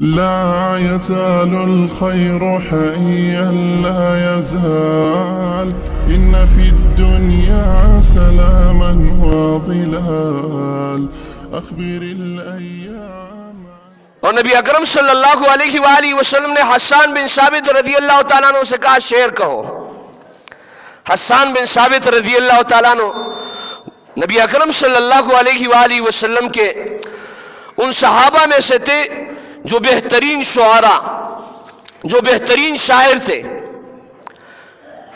لا يزال الخير حيا لا يزال إن في الدنيا سلاما وظلال أخبر الأيام. اور نبی اکرم صلی اللہ علیہ وآلہ وسلم نے حسان بن ثابت رضی اللہ تعالیٰ عنہ سے کہا شعر کہو. حسان بن ثابت رضی اللہ تعالیٰ عنہ نبی اکرم صلی اللہ علیہ وآلہ وسلم کے ان صحابہ میں سے تھے جو بہترین شعراء، جو بہترین شاعر تھے.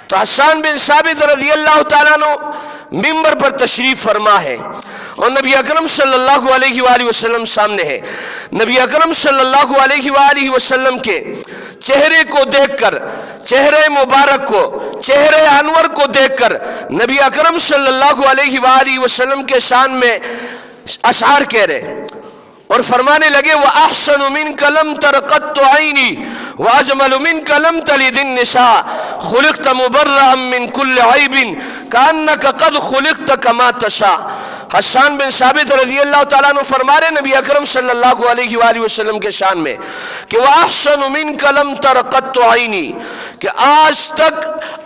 تو حسان بن ثابت رضی اللہ تعالیٰ عنہ ممبر پر تشریف فرما ہے اور نبی اکرم صلی اللہ علیہ وآلہ وسلم سامنے ہے. نبی اکرم صلی اللہ علیہ وآلہ وسلم کے چہرے کو دیکھ کر، چہرے مبارک کو، چہرے انور کو دیکھ کر نبی اکرم صلی اللہ علیہ وآلہ وسلم کے شان میں اشعار کہہ رہے اور فرمانے لگے وَأَحْسَنُ مِنْكَ لَمْ تَرَ قَطُّ عَيْنِي وَأَجْمَلُ مِنْكَ لَمْ تَلِدِ النِّسَاءُ خُلِقْتَ مُبَرَّأً مِنْ كُلِّ عَيْبٍ كَأَنَّكَ قَدْ خُلِقْتَ كَمَا تَشَاءُ. حسان بن ثابت رضی اللہ تعالیٰ عنہ فرما رہے نبی اکرم صلی اللہ علیہ وآلہ وسلم کے شان میں کہ وَأَحْسَنُ مِنْكَ لَمْ تَرَ قَطُّ عَيْنِي، کہ آج تک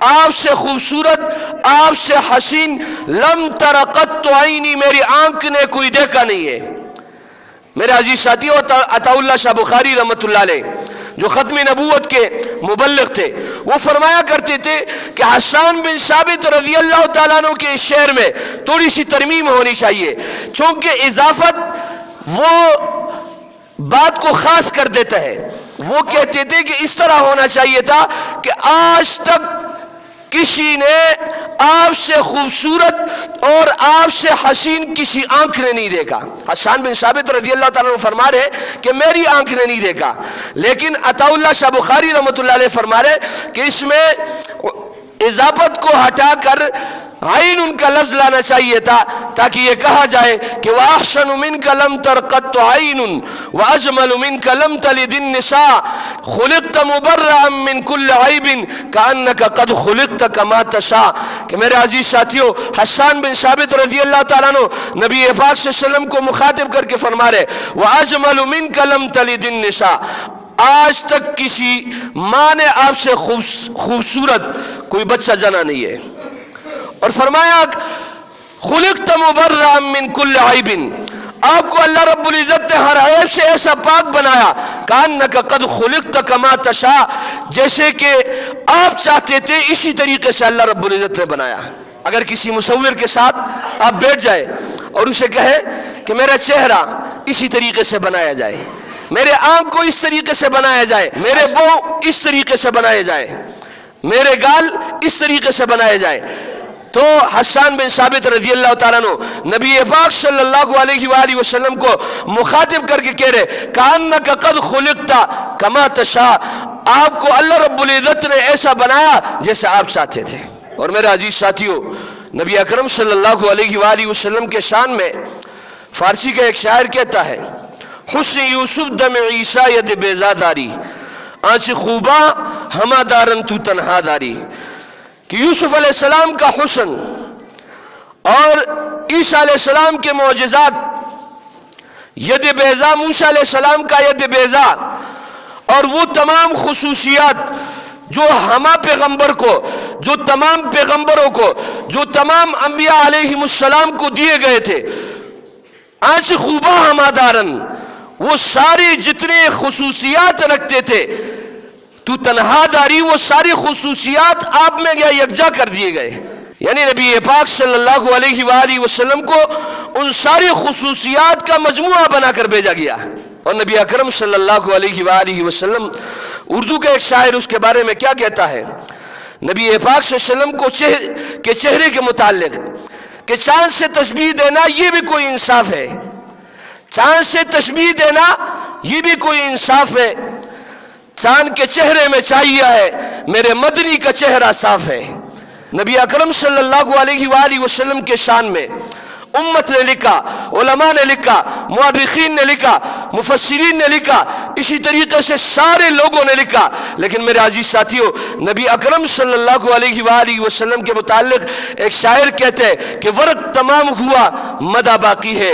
آپ سے خوبصورت، آپ سے حسین لَمْ تَرَ قَطُّ عَيْنِي، میری آنکھ نے کوئی دیکھا نہیں ہے. میرے عزیز ساتھیو، عطا اللہ شاہ بخاری رحمت اللہ علیہ جو ختم نبوت کے مبلغ تھے، وہ فرمایا کرتے تھے کہ حسان بن ثابت رضی اللہ تعالیٰ عنہ کے اس شعر میں تھوڑی سی ترمیم ہونی چاہیے، چونکہ اضافت وہ بات کو خاص کر دیتا ہے. وہ کہتے تھے کہ اس طرح ہونا چاہیے تھا کہ آج تک کسی نے آپ سے خوبصورت اور آپ سے حسین کسی آنکھ نے نہیں دیکھا. حسان بن ثابت رضی اللہ تعالیٰ عنہ فرما رہے کہ میری آنکھ نے نہیں دیکھا، لیکن عطا اللہ شاہ بخاری رحمت اللہ علیہ فرما رہے کہ اس میں اضافت کو ہٹا کر عین ان کا لفظ لانا چاہیے تھا تاکہ یہ کہا جائے کہ وَأَحْسَنُ مِنْكَ لَمْ تَرْ قَطُّ عَيْنٌ وَأَجْمَلُ مِنْكَ لَمْ تَلِدِ النِّسَاءُ خُلِقْتَ مُبَرَّأً مِنْ كُلِّ عَيْبٍ كَأَنَّكَ قَدْ خُلِقْتَ كَمَا تَشَاءُ. کہ میرے عزیز ساتھیو، حسان بن ثابت رضی اللہ تعالیٰ عنہ نبی پاک صلی اللہ علیہ وسلم کو مخاطب کر کے فرما رہے وَأَجْمَلُ مِنْكَ لَمْ تَلِدِ النِّسَاءُ، آج تک کسی ماں نے آپ سے خوبصورت کوئی بچہ جنا نہیں ہے. اور فرمایا خلقت مبرأ من کل عیب، آپ کو اللہ رب العزت نے ہر عیب سے ایسا پاک بنایا کانک قد خلقت کما تشاء، جیسے کہ آپ چاہتے تھے اسی طریقے سے اللہ رب العزت نے بنایا. اگر کسی مصور کے ساتھ آپ بیٹھ جائے اور اسے کہے کہ میرا چہرہ اسی طریقے سے بنایا جائے، میرے آنکھ کو اس طریقے سے بنایا جائے، میرے بوں اس طریقے سے بنائے جائے، میرے گال اس طریقے سے بنائے جائے، تو حسان بن ثابت رضی اللہ تعالیٰ عنہ نبی پاک صلی اللہ علیہ وآلہ وسلم کو مخاطب کر کے کہہ رہے کَأَنَّكَ قَدْ خُلِقْتَ كَمَا تَشَاءُ، آپ کو اللہ رب العزت نے ایسا بنایا جیسے آپ چاہتے تھے. اور میرے عزیز ساتھیو، نبی اکرم صلی اللہ علیہ وآلہ وسلم کے شان میں فارسی کا ایک شاعر کہتا ہے حسن یوسف دم عیسیٰ ید بیزا داری آنچ خوبا ہما دارن تو تنہا داری. کہ یوسف علیہ السلام کا حسن اور عیسیٰ علیہ السلام کے معجزات، ید بیضا موسیٰ علیہ السلام کا ید بیضا، اور وہ تمام خصوصیات جو ہما پیغمبر کو، جو تمام پیغمبروں کو، جو تمام انبیاء علیہ السلام کو دیے گئے تھے، آنچ خوبا ہما دارن، وہ ساری جتنے خصوصیات رکھتے تھے تو تنہا داری، وہ ساری خصوصیات آپ میں یکجا کر دیے گئے. یعنی نبی پاک صلی اللہ علیہ وآلہ وسلم کو ان ساری خصوصیات کا مجموعہ بنا کر بھیجا گیا. اور نبی اکرم صلی اللہ علیہ وآلہ وسلم، اردو کا ایک شاعر اس کے بارے میں کیا کہتا ہے نبی پاک صلی اللہ علیہ وسلم کے چہرے کے متعلق کہ چاند سے تشبیہ دینا یہ بھی کوئی انصاف ہے، چاند سے تشبیہ دینا یہ بھی کوئی انصاف ہے. چاند کے چہرے میں چاہیے ہے میرے مدنی کا چہرہ صاف ہے. نبی اکرم صلی اللہ علیہ وآلہ وسلم کے شان میں امت نے لکھا، علماء نے لکھا، مورخین نے لکھا، مفسرین نے لکھا، اسی طریقے سے سارے لوگوں نے لکھا. لیکن میرے عزیز ساتھیو، نبی اکرم صلی اللہ علیہ وآلہ وسلم کے متعلق ایک شاعر کہتے ہیں کہ ورق تمام ہوا مدہ باقی ہے،